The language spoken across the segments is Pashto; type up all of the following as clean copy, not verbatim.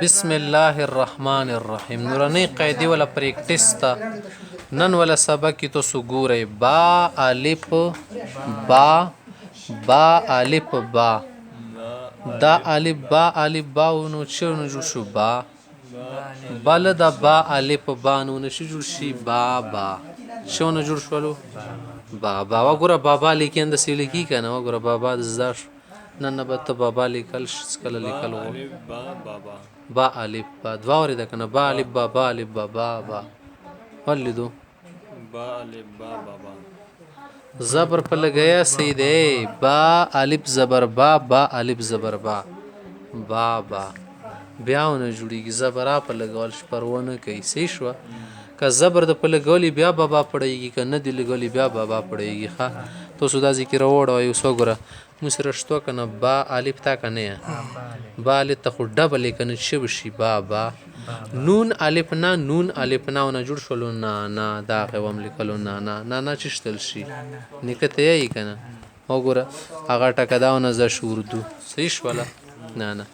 بسم الله الرحمن الرحیم نورنۍ قاعدې ولا پریکټیس ته نن ولا سبق کې تاسو ګورئ با الف با الف با دا الف با نو چېرته جوړ شو با بل دا با الف با نو نشي جوړ شي با شونه جوړ شولو با وګوره بابا لیکن د سې لیکي کنه وګوره بابا د زده شو نن به ته بابا لیکل کله لیکل و با الف با دوا ورې ده کنه با الف با الف با ولیدو با الف با زبر په لګیا سیده با الف زبر با الف زبر با بیاونه جوړیږي زبر په لګول شپرونه کوي صحیح شو که زبر د په لګولي بیا بابا پړېږي که نه دی لګولي بیا بابا پړېږي ښه تاسو دا ذکر وړه یو څو ګوره موږ سره شتو کنه با الف تا کنه با الف ته خو ډبل کنه شب شي با نون الف نه ونه جوړ شولو نه دا قوم لیکلو نه چشتل شي نکته یې کنه وګوره هغه ټکه داونه ز شوردو صحیح شوله نه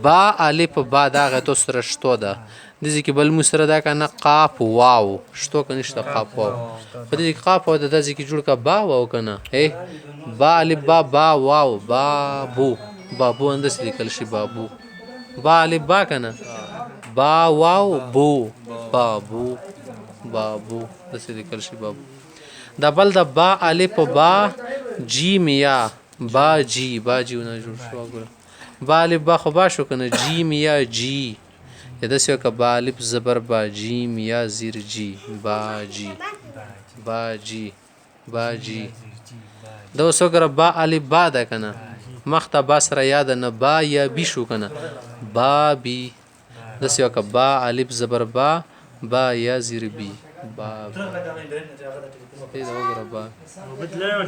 با الف با دا غته سره شتو ده د ځکه بل مسره دا کنه قاف واو شتو کنه شته قاف واو په دې قاف واو د ځکه جوړ کا با واو کنه با الف با واو بابو اندس لیکل شي بابو با الف با کنه با واو بابو دس لیکل شي بابو دا بل د با الف با جیم یا با جی ونه جوړ شو ګره با الف با خو با شو کنه جیم یا جی یا داسې وکړه با الف زبر با جیم یا زیر جی با جی دا اوس وګوره با الف با ده کنه مخته با سره یاد نه با یا بی شو کنه با بی داسې وکړه با الف زبر با یا زیر بی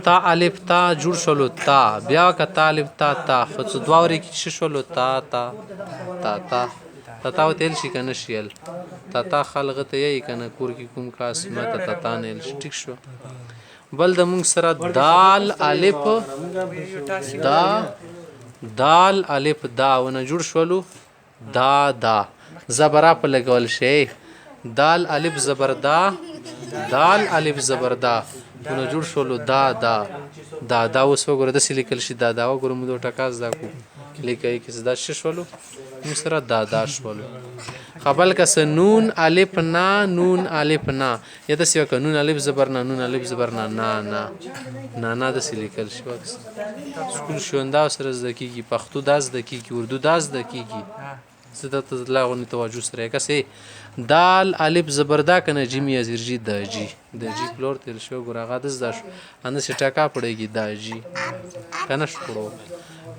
تا الف تا جوړ شولو تا بیا وکړه تا الف تا خو څه دوه ورې کې شولو تا تاو تل شي کنه شیل تا خلغه ته یې کنه کور کې کوم کاس مته تا نه ټیک شو بل د مونږ سره دال الف دا ونه جوړ شولو دا زبر په لګول شي دال الف زبر دا ونه جوړ شولو دا اوس وګوره د لیکل شي دا وګوره موږ د ټکاس دا کو لیکي کې زدا شولو مسره دا شولو قبل کس نون الف نا یا د سیو نون الف زبر نه د لیکل شي وکس سکول شوندا سره زده کیږي پښتو داس د کیږي اردو داس د کیږي زده ته لاغونی توجه سره کسي دال الف زبر دا کنه جیم یا زرجی د جی پلور تل شو ګراغه د زده شو ان سي ټاکا پړېږي د جی کنه شپړو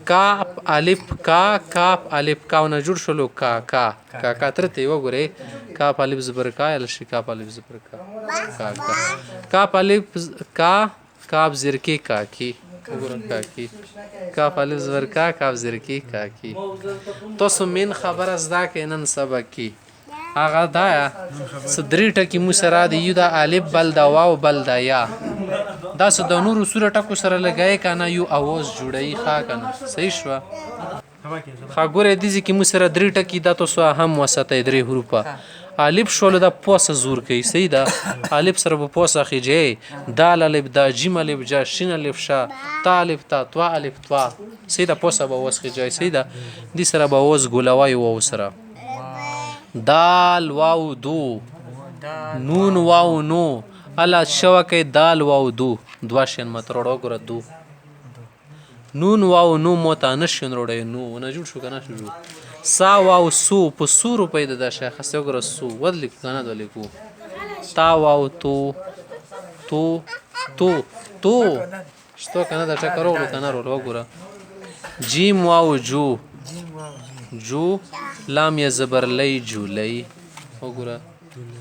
کاف الف کا ونه جوړ شلو کا ترته وګوره کاف الف زبر کا ال شي کاف الف زبر کا کاف الف کاف زرکی کا کی وګوره کا کی کاف الف زبر کا کاف زرکی کا کی تاسو من خبر از دا کې نن سبق کی هغه دا صدری ټکی مو سره دی یو دا الف بل دا واو بل دا یا دا څه د نورو سوره ټکو سره لګای کنه یو اواز جوړی ښا کنه صحیح شو خاګوره دي چې مو سره درې ټکی دا تاسو هم وسته درې حروفه الف شول دا پوسه زور کوي صحیح دا الف سره په پوسه خيجه دال الف دا جیم الف جا شین الف شا تا الف تا توا الف توا صحیح دا پوسه به وسخه صحیح دا دي سره به وس ګولوي و سره دال واو دو نون واو نو الا شوکه دال واو دو شین متروړو ګره دو نون واو نو موتا نشین روړې نو نه جوړ شو کنه شو سا واو سو په 100 روپۍ د شیخ خسته ګره سو ودل کنه د لیکو تا واو تو شتو کنه د ټکرو کنه ورو ګره جیم واو جو لام یا زبر لای جولای وګوره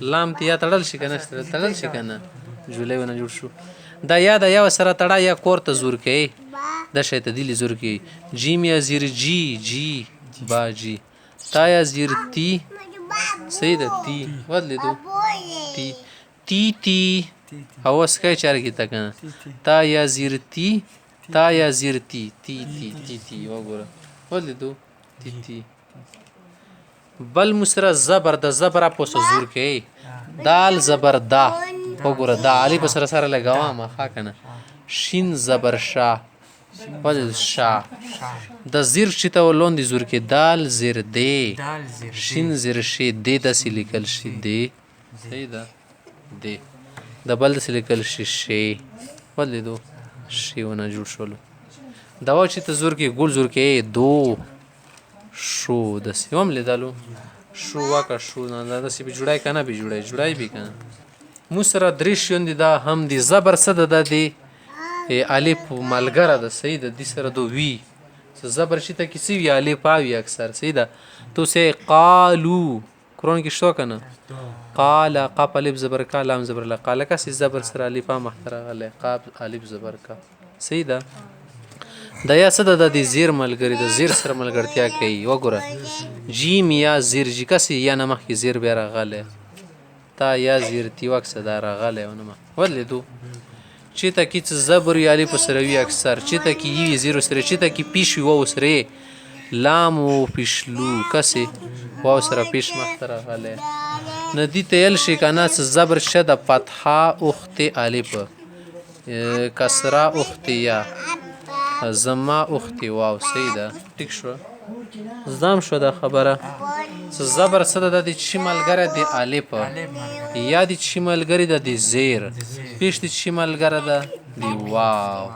لام ته یا تړل شي کنه جولای ونه جوړ شو دا یا سره تړا یا کور ته زور کوي د شی ته دی زور کوي جیم یا زیر جی با جی تا یا زیر تی صحیح ده تی ودلیدو تی اواز کوي چار کی تا کنه تا یا زیر تی وګوره ودلیدو تی بل مسره زبر د زبر په زور کې دال زبر دا وګوره دا علی په سره سره لګاوه ما خا کنه شین زبر شا ول شا د زیر چې ته ولون دي زور کې دال زیر دی شین زیر شي دی د سلیکل شي دی صحیح ده دی د بل د سلیکل شي شي ول دو شیونه جوړ شول دا چې ته زور کې ګول زور کې دو شو د سیوم لیدلو شو واکه شو نه د سی به جوړای کنه به جوړای به کنه مو سره درې شون دي دا هم دي زبر صد د دی الف ملګره د صحیح د دې سره دو وی زبر شي ته کسی وی الف پاوی اکثر صحیح ده تو سه قالو قرآن کې شو کنه قال قاف الف زبر کا لام زبر لا قال کا سی زبر سره الف محتره غله قاف الف زبر کا صحیح ده د یا صد د زیر ملګری د زیر سره ملګرتیا کوي وګوره جیم یا زیر جی کسي یا نمخ کی زیر به راغله تا یا زیر تی وکس دا راغله ونما ولیدو چې تا کی زبر یا الف سره وی اکثر چې تا کی یی زیر سره چې تا کی پیش و سره لام او پیشلو کسي و سره پیش محتره غله ندی تل شي کنه زبر شد فتحه اخت الف کسره اخت یا زما اختی واو سیده ټیک شو زدام شو دا خبره زبر صد د چی ملګری د الف یا د چی ملګری د زیر پیش د چی ملګری د واو